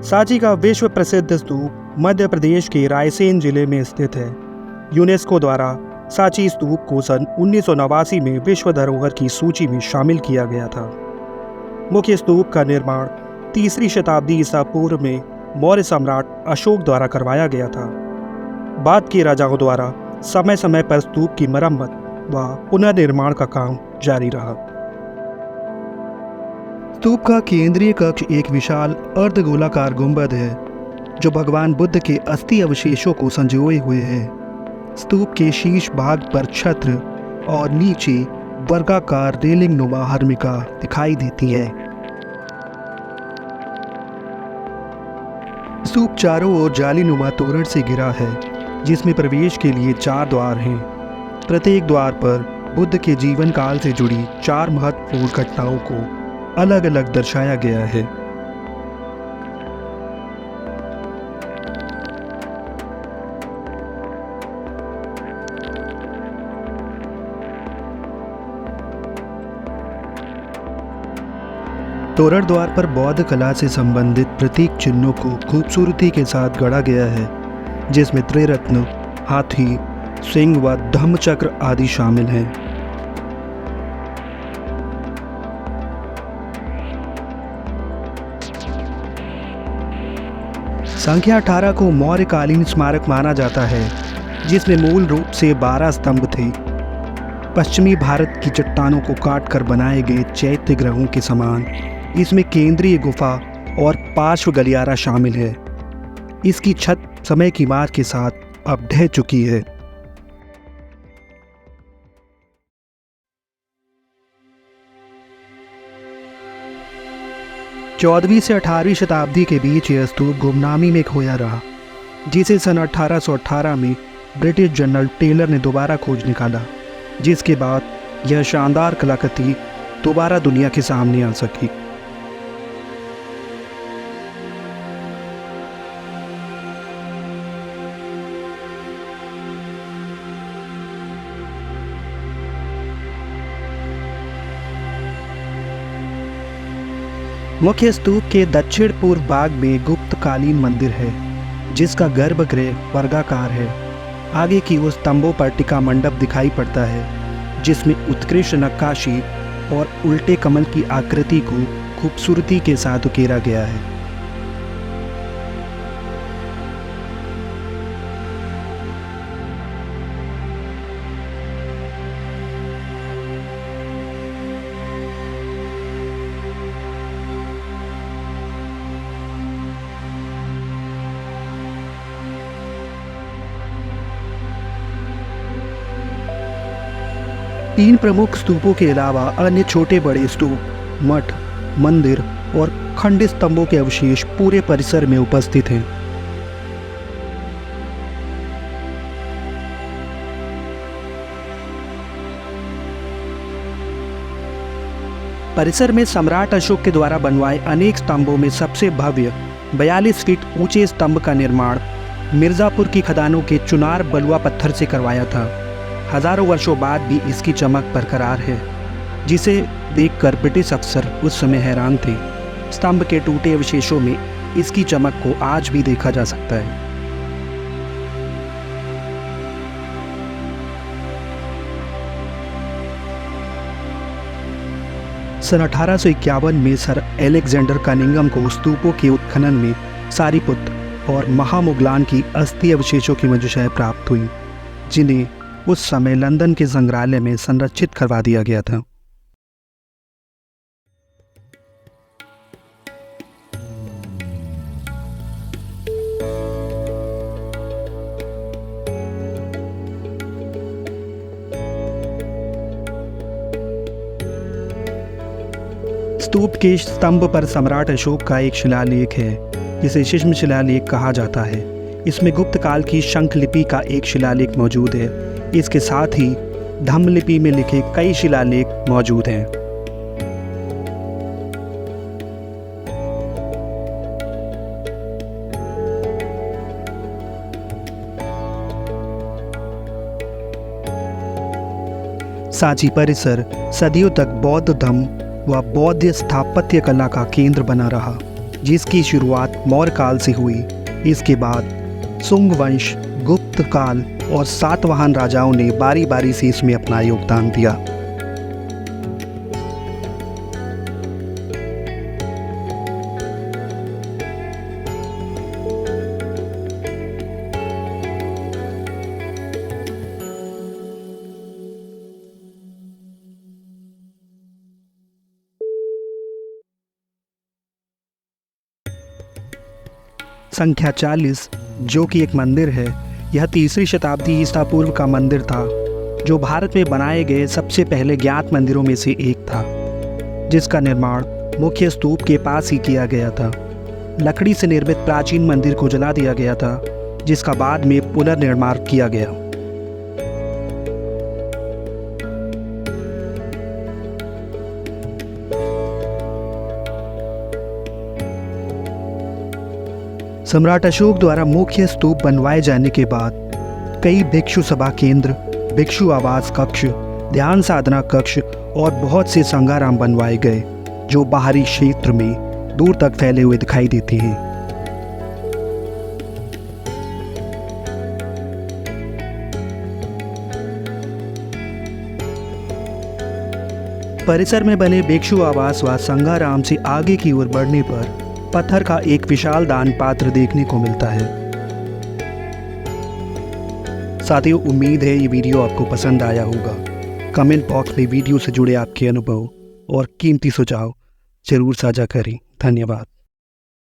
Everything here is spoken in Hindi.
सांची का विश्व प्रसिद्ध स्तूप मध्य प्रदेश के रायसेन जिले में स्थित है। यूनेस्को द्वारा सांची स्तूप को सन 1989 में विश्व धरोहर की सूची में शामिल किया गया था। मुख्य स्तूप का निर्माण 3री शताब्दी ईसा पूर्व में मौर्य सम्राट अशोक द्वारा करवाया गया था। बाद के राजाओं द्वारा समय समय पर स्तूप की मरम्मत व पुनर्निर्माण का काम जारी रहा। स्तूप का केंद्रीय कक्ष एक विशाल अर्धगोलाकार गुंबद है जो भगवान बुद्ध के अस्थि अवशेषों को संजोए हुए है। स्तूप के शीर्ष भाग पर छत्र और नीचे वर्गाकार रेलिंग नुमा हर्मिका दिखाई देती है। स्तूप चारों ओर जालीनुमा तोरण से घिरा है जिसमें प्रवेश के लिए 4 द्वार हैं। प्रत्येक द्वार पर बुद्ध के जीवन काल से जुड़ी 4 महत्वपूर्ण घटनाओं को अलग अलग दर्शाया गया है। तोरण द्वार पर बौद्ध कला से संबंधित प्रतीक चिन्हों को खूबसूरती के साथ गढ़ा गया है जिसमें त्रिरत्न, हाथी, सिंह व धम्मचक्र आदि शामिल हैं। संख्या 18 को मौर्यकालीन स्मारक माना जाता है जिसमें मूल रूप से 12 स्तंभ थे। पश्चिमी भारत की चट्टानों को काटकर बनाए गए चैत्य ग्रहों के समान इसमें केंद्रीय गुफा और पार्श्व गलियारा शामिल है। इसकी छत समय की मार के साथ अब ढह चुकी है। 14वीं से 18वीं शताब्दी के बीच यह स्तूप गुमनामी में खोया रहा, जिसे सन 1818 में ब्रिटिश जनरल टेलर ने दोबारा खोज निकाला, जिसके बाद यह शानदार कलाकृति दोबारा दुनिया के सामने आ सकी। मुख्य स्तूप के दक्षिण पूर्व भाग में गुप्तकालीन मंदिर है जिसका गर्भगृह वर्गाकार है। आगे की ओर स्तंभों पर टिका मंडप दिखाई पड़ता है जिसमें उत्कृष्ट नक्काशी और उल्टे कमल की आकृति को खूबसूरती के साथ उकेरा गया है। तीन प्रमुख स्तूपों के अलावा अन्य छोटे बड़े स्तूप, मठ, मंदिर और खंडित स्तंभों के अवशेष पूरे परिसर में उपस्थित हैं। परिसर में सम्राट अशोक के द्वारा बनवाए अनेक स्तंभों में सबसे भव्य 42 फीट ऊंचे स्तंभ का निर्माण मिर्जापुर की खदानों के चुनार बलुआ पत्थर से करवाया था। हजारों वर्षों बाद भी इसकी चमक बरकरार है, जिसे देखकर ब्रिटिश अफसर उस समय हैरान थे। स्तंभ के टूटे अवशेषों में इसकी चमक को आज भी देखा जा सकता है। सन 1851 में सर एलेक्जेंडर कनिंघम को स्तूपों के उत्खनन में सारीपुत्र और महामुगलान की अस्थि अवशेषों की मंजूशाएं प्राप्त हुई, जिन्हें उस समय लंदन के संग्रहालय में संरक्षित करवा दिया गया था। स्तूप के स्तंभ पर सम्राट अशोक का एक शिलालेख है जिसे शिश्म शिलालेख कहा जाता है। इसमें गुप्त काल की शंख लिपि का एक शिलालेख मौजूद है। इसके साथ ही धम्म लिपि में लिखे कई शिलालेख मौजूद हैं। सांची परिसर सदियों तक बौद्ध धम्म व बौद्ध स्थापत्य कला का केंद्र बना रहा। जिसकी शुरुआत मौर्य काल से हुई। इसके बाद सुंग वंश, गुप्त काल और सातवाहन राजाओं ने बारी बारी से इसमें अपना योगदान दिया। संख्या 40, जो कि एक मंदिर है, यह 3री शताब्दी ईसा पूर्व का मंदिर था, जो भारत में बनाए गए सबसे पहले ज्ञात मंदिरों में से एक था, जिसका निर्माण मुख्य स्तूप के पास ही किया गया था। लकड़ी से निर्मित प्राचीन मंदिर को जला दिया गया था, जिसका बाद में पुनर्निर्माण किया गया। सम्राट अशोक द्वारा मुख्य स्तूप बनवाए जाने के बाद कई भिक्षु सभा केंद्र, भिक्षु आवास कक्ष, ध्यान साधना कक्ष और बहुत से संघाराम बनवाए गए, जो बाहरी क्षेत्र में दूर तक फैले हुए दिखाई देते हैं। परिसर में बने भिक्षु आवास व संघाराम से आगे की ओर बढ़ने पर पत्थर का एक विशाल दान पात्र देखने को मिलता है। साथियों, उम्मीद है ये वीडियो आपको पसंद आया होगा। कमेंट बॉक्स में वीडियो से जुड़े आपके अनुभव और कीमती सुझाव जरूर साझा करें। धन्यवाद।